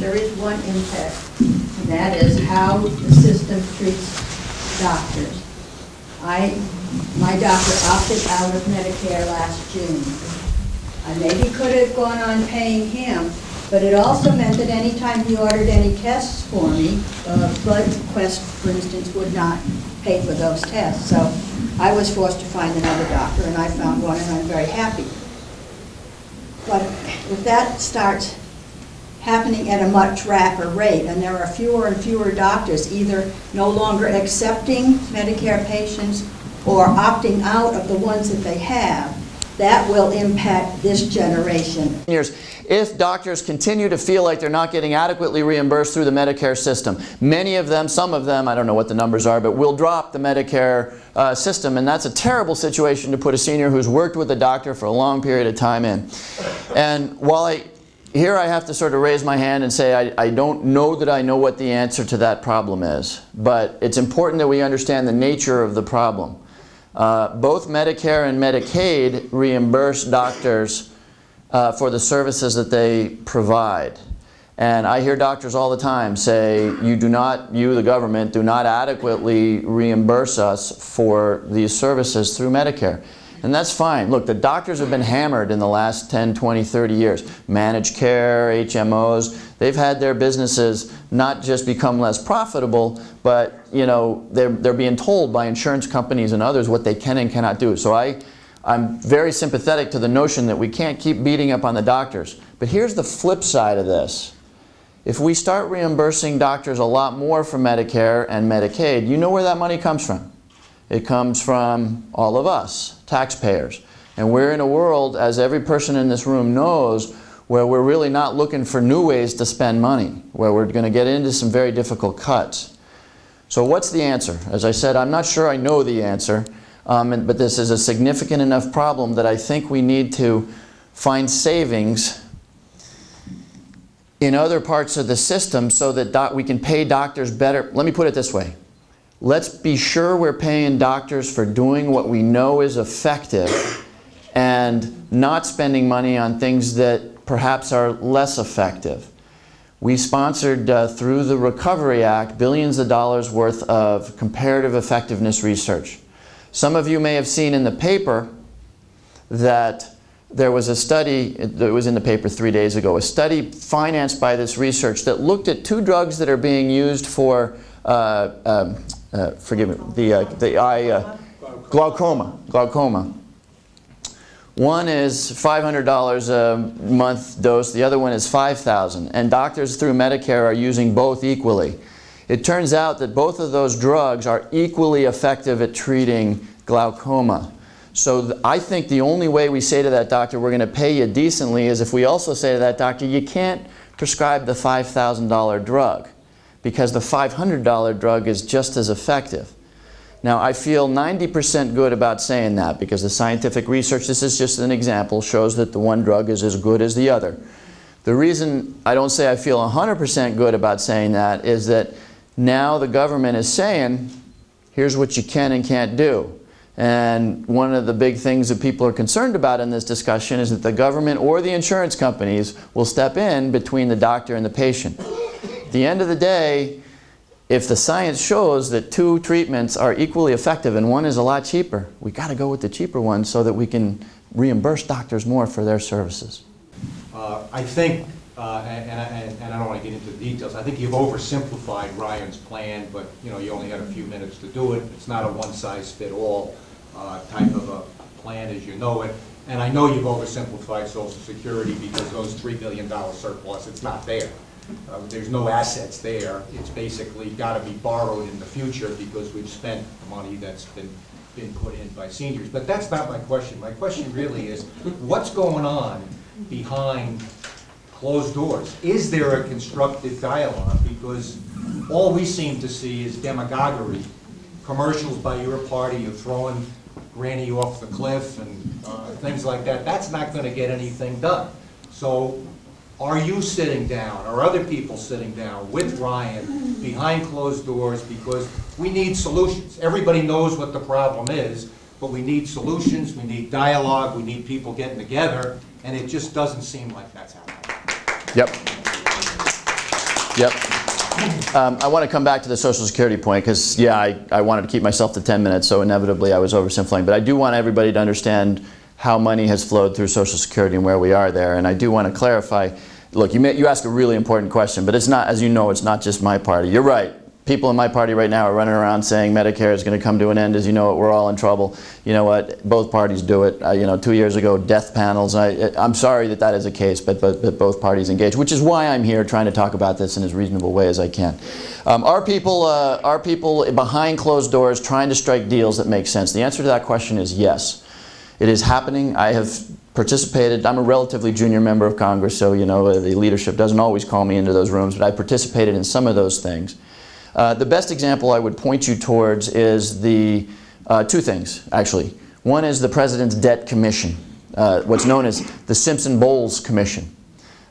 there is one impact, and that is how the system treats doctors. My doctor opted out of Medicare last June. I maybe could have gone on paying him, but it also meant that any time he ordered any tests for me, Blood Quest, for instance, would not pay for those tests. So I was forced to find another doctor, and I found one, and I'm very happy. But if that starts happening at a much rapid rate, and there are fewer and fewer doctors either no longer accepting Medicare patients or opting out of the ones that they have, that will impact this generation. If doctors continue to feel like they're not getting adequately reimbursed through the Medicare system, many of them, some of them, I don't know what the numbers are, but will drop the Medicare system, and that's a terrible situation to put a senior who's worked with a doctor for a long period of time in. And while here I have to sort of raise my hand and say I don't know that I know what the answer to that problem is, but it's important that we understand the nature of the problem. Both Medicare and Medicaid reimburse doctors for the services that they provide. And I hear doctors all the time say, you, the government, do not adequately reimburse us for these services through Medicare. And that's fine. Look, the doctors have been hammered in the last 10, 20, 30 years. Managed care, HMOs, they've had their businesses not just become less profitable, but you know, they're being told by insurance companies and others what they can and cannot do. So I'm very sympathetic to the notion that we can't keep beating up on the doctors. But here's the flip side of this. If we start reimbursing doctors a lot more for Medicare and Medicaid, you know where that money comes from. It comes from all of us, taxpayers. And we're in a world, as every person in this room knows, where we're really not looking for new ways to spend money, where we're going to get into some very difficult cuts. So what's the answer? As I said, I'm not sure I know the answer, but this is a significant enough problem that I think we need to find savings in other parts of the system so that we can pay doctors better. Let me put it this way. Let's be sure we're paying doctors for doing what we know is effective and not spending money on things that perhaps are less effective. We sponsored, through the Recovery Act, billions of dollars worth of comparative effectiveness research. Some of you may have seen in the paper that there was a study, that was in the paper 3 days ago, a study financed by this research that looked at two drugs that are being used for forgive me, glaucoma. One is $500 a month dose, the other one is $5,000, and doctors through Medicare are using both equally. It turns out that both of those drugs are equally effective at treating glaucoma. So I think the only way we say to that doctor, we're going to pay you decently, is if we also say to that doctor, you can't prescribe the $5,000 drug, because the $500 drug is just as effective. Now, I feel 90% good about saying that, because the scientific research, this is just an example, shows that the one drug is as good as the other. The reason I don't say I feel 100% good about saying that is that now the government is saying, here's what you can and can't do. And one of the big things that people are concerned about in this discussion is that the government or the insurance companies will step in between the doctor and the patient. At the end of the day, if the science shows that two treatments are equally effective and one is a lot cheaper, we got to go with the cheaper one so that we can reimburse doctors more for their services. I think, and I don't want to get into the details, I think you've oversimplified Ryan's plan, but you know, you only had a few minutes to do it. It's not a one-size-fits-all type of a plan as you know it. And I know you've oversimplified Social Security, because those $3 billion surplus, it's not there. There's no assets there. It's basically got to be borrowed in the future because we've spent money that's been put in by seniors. But that's not my question. My question really is, what's going on behind closed doors? Is there a constructive dialogue? Because all we seem to see is demagoguery, commercials by your party of throwing Granny off the cliff and things like that. That's not going to get anything done. So are you sitting down, or other people sitting down with Ryan behind closed doors? Because we need solutions. Everybody knows what the problem is, but we need solutions, we need dialogue, we need people getting together, and it just doesn't seem like that's happening. Yep. Yep. I want to come back to the Social Security point because, yeah, I wanted to keep myself to 10 minutes, so inevitably I was oversimplifying. But I do want everybody to understand how money has flowed through Social Security and where we are there. And I do want to clarify, look, you ask a really important question, but it's not, as you know, it's not just my party. You're right. People in my party right now are running around saying Medicare is going to come to an end. As you know, we're all in trouble. You know what? Both parties do it. You know, 2 years ago, death panels. I'm sorry that that is the case, but both parties engage, which is why I'm here trying to talk about this in as reasonable way as I can. Are people behind closed doors trying to strike deals that make sense? The answer to that question is yes. It is happening. I have participated. I'm a relatively junior member of Congress, so you know the leadership doesn't always call me into those rooms, but I participated in some of those things. The best example I would point you towards is the two things, actually. One is the President's Debt Commission, what's known as the Simpson-Bowles Commission.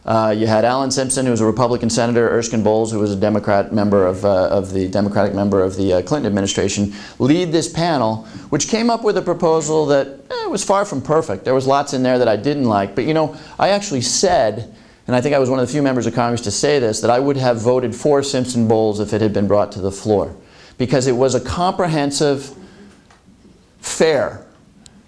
You had Alan Simpson, who was a Republican senator, Erskine Bowles, who was a Democratic member of the Clinton administration, lead this panel, which came up with a proposal that was far from perfect. There was lots in there that I didn't like, but you know, I actually said, and I think I was one of the few members of Congress to say this, that I would have voted for Simpson-Bowles if it had been brought to the floor. Because it was a comprehensive, fair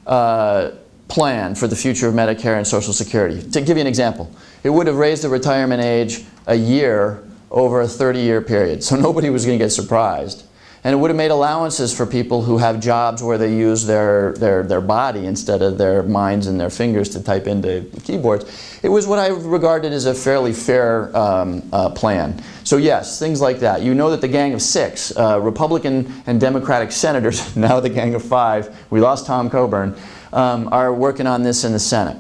plan for the future of Medicare and Social Security. To give you an example, it would have raised the retirement age a year over a 30-year period. So nobody was going to get surprised. And it would have made allowances for people who have jobs where they use their body instead of their minds and their fingers to type into keyboards. It was what I regarded as a fairly fair plan. So yes, things like that. You know that the Gang of Six, Republican and Democratic senators, now the Gang of Five, we lost Tom Coburn, are working on this in the Senate.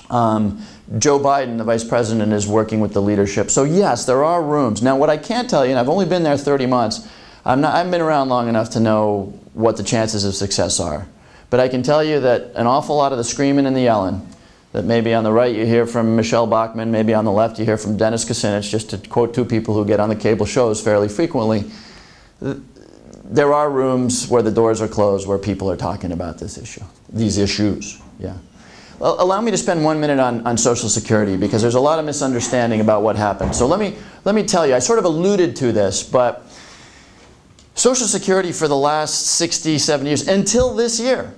Joe Biden, the Vice President, is working with the leadership. So yes, there are rooms. Now what I can't tell you, and I've only been there 30 months, I haven't been around long enough to know what the chances of success are. But I can tell you that an awful lot of the screaming and the yelling, that maybe on the right you hear from Michelle Bachmann, maybe on the left you hear from Dennis Kucinich, just to quote two people who get on the cable shows fairly frequently, there are rooms where the doors are closed where people are talking about this issue, these issues. Yeah. Well, allow me to spend 1 minute on Social Security because there's a lot of misunderstanding about what happened. So let me tell you, I sort of alluded to this, but Social Security for the last 60, 70 years, until this year,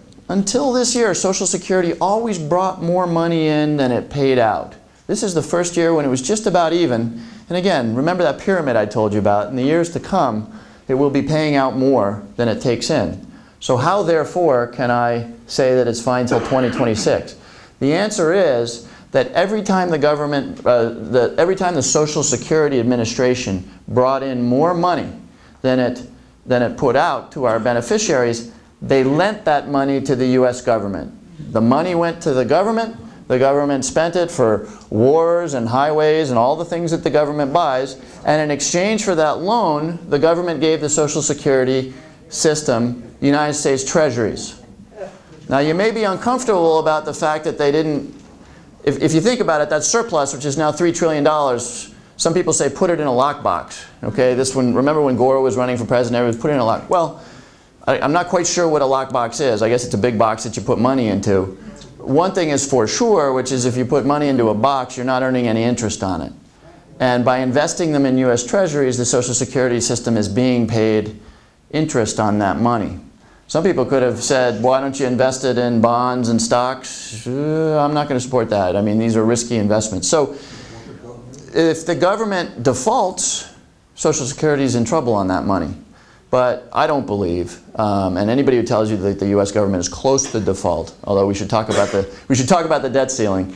Social Security always brought more money in than it paid out. This is the first year when it was just about even. And again, remember that pyramid I told you about. In the years to come, it will be paying out more than it takes in. So how, therefore, can I say that it's fine till 2026? The answer is that every time the government, every time the Social Security Administration brought in more money than it put out to our beneficiaries, they lent that money to the U.S. government. The money went to the government spent it for wars and highways and all the things that the government buys, and in exchange for that loan, the government gave the Social Security system United States treasuries. Now you may be uncomfortable about the fact that they didn't, if you think about it, that surplus, which is now $3 trillion, some people say put it in a lockbox. Okay, this one, remember when Gore was running for president, everyone was put it in a lock. Well, I'm not quite sure what a lockbox is. I guess it's a big box that you put money into. One thing is for sure, which is if you put money into a box, you're not earning any interest on it. And by investing them in U.S. treasuries, the Social Security system is being paid interest on that money. Some people could have said, why don't you invest it in bonds and stocks? I'm not going to support that. I mean, these are risky investments. So if the government defaults, Social Security is in trouble on that money. But I don't believe, and anybody who tells you that the U.S. government is close to default, although we should talk about the debt ceiling,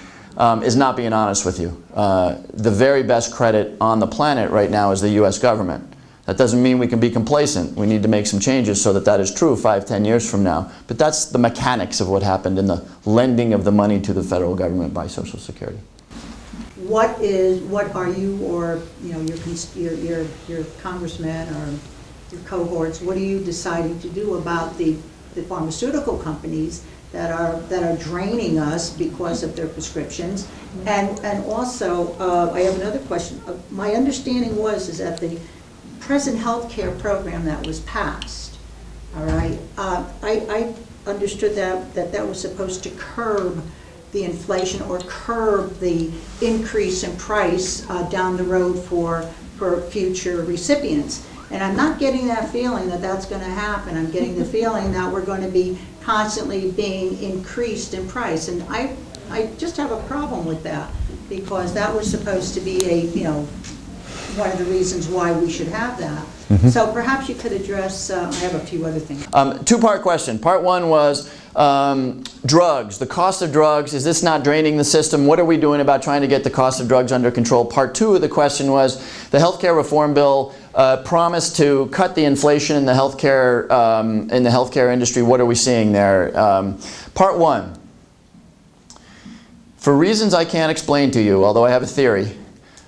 is not being honest with you. The very best credit on the planet right now is the U.S. government. That doesn't mean we can be complacent. We need to make some changes so that that is true 5, 10 years from now. But that's the mechanics of what happened in the lending of the money to the federal government by Social Security. What are you, or you know, your congressman or your cohorts, what are you deciding to do about the pharmaceutical companies that are draining us because of their prescriptions? And also, I have another question. My understanding is that the present health care program that was passed, all right, I understood that was supposed to curb the inflation or curb the increase in price down the road for future recipients. And I'm not getting that feeling that that's going to happen. I'm getting the feeling that we're going to be constantly being increased in price. And I just have a problem with that, because that was supposed to be one of the reasons why we should have that. Mm-hmm. So perhaps you could address, I have a few other things. Two-part question. Part one was drugs, the cost of drugs. Is this not draining the system? What are we doing about trying to get the cost of drugs under control? Part two of the question was the healthcare reform bill promised to cut the inflation in the healthcare industry. What are we seeing there? Part one. For reasons I can't explain to you, although I have a theory,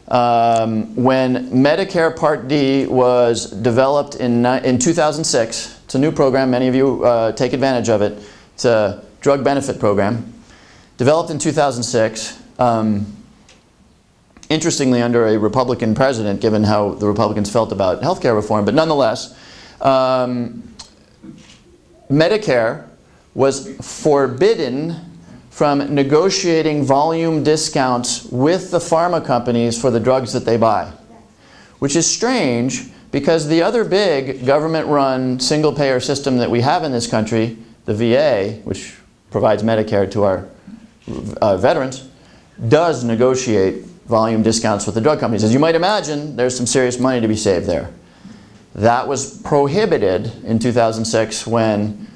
when Medicare Part D was developed in 2006, it's a new program, many of you take advantage of it. It's a drug benefit program, developed in 2006, interestingly under a Republican president, given how the Republicans felt about healthcare reform, but nonetheless, Medicare was forbidden from negotiating volume discounts with the pharma companies for the drugs that they buy. Which is strange, because the other big government-run single-payer system that we have in this country, the VA, which provides Medicare to our veterans, does negotiate volume discounts with the drug companies. As you might imagine, there's some serious money to be saved there. That was prohibited in 2006 when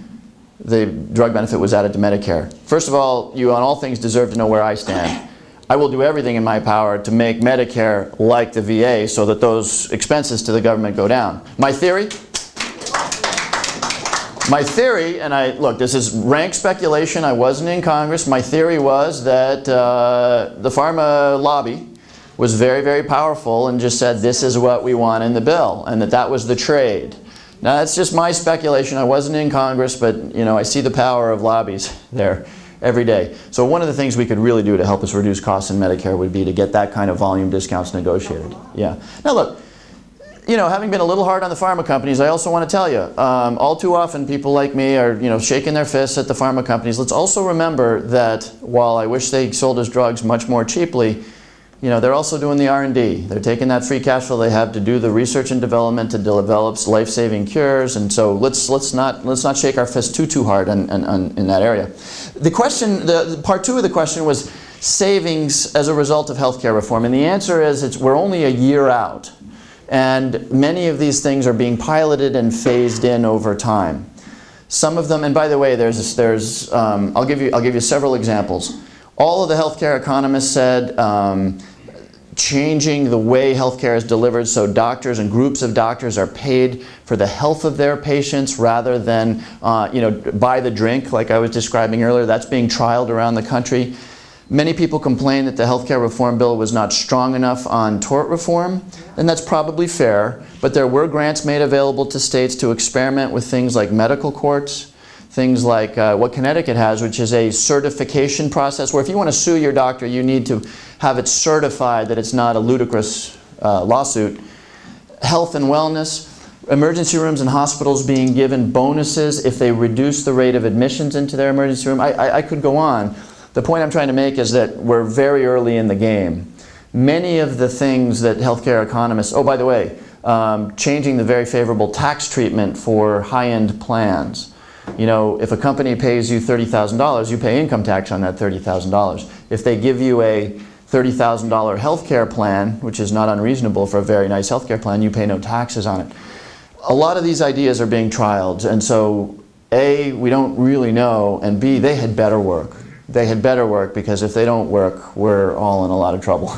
the drug benefit was added to Medicare. First of all, you on all things deserve to know where I stand. I will do everything in my power to make Medicare like the VA so that those expenses to the government go down. My theory, and look, this is rank speculation, I wasn't in Congress, my theory was that the pharma lobby was very, very powerful and just said this is what we want in the bill, and that was the trade. Now that's just my speculation, I wasn't in Congress, but I see the power of lobbies there every day. So one of the things we could really do to help us reduce costs in Medicare would be to get that kind of volume discounts negotiated. Yeah. Now look, having been a little hard on the pharma companies, I also want to tell you, all too often people like me are, shaking their fists at the pharma companies. Let's also remember that while I wish they sold us drugs much more cheaply, they're also doing the R&D. They're taking that free cash flow they have to do the research and development to develop life-saving cures, and so let's not shake our fist too hard in that area. The question, the part two of the question was savings as a result of healthcare reform, and the answer is we're only a year out, and many of these things are being piloted and phased in over time. Some of them, and by the way, I'll give you several examples. All of the healthcare economists said changing the way healthcare is delivered so doctors and groups of doctors are paid for the health of their patients rather than by the drink like I was describing earlier. That's being trialed around the country. Many people complain that the healthcare reform bill was not strong enough on tort reform, and that's probably fair, but there were grants made available to states to experiment with things like medical courts, things like what Connecticut has, which is a certification process where if you want to sue your doctor, you need to have it certified that it's not a ludicrous lawsuit. Health and wellness, emergency rooms and hospitals being given bonuses if they reduce the rate of admissions into their emergency room. I could go on. The point I'm trying to make is that we're very early in the game. Many of the things that healthcare economists, oh by the way, changing the very favorable tax treatment for high-end plans. If a company pays you $30,000, you pay income tax on that $30,000. If they give you a $30,000 healthcare plan, which is not unreasonable for a very nice healthcare plan, you pay no taxes on it. A lot of these ideas are being trialed, and so A, we don't really know, and B, they had better work. They had better work, because if they don't work, we're all in a lot of trouble.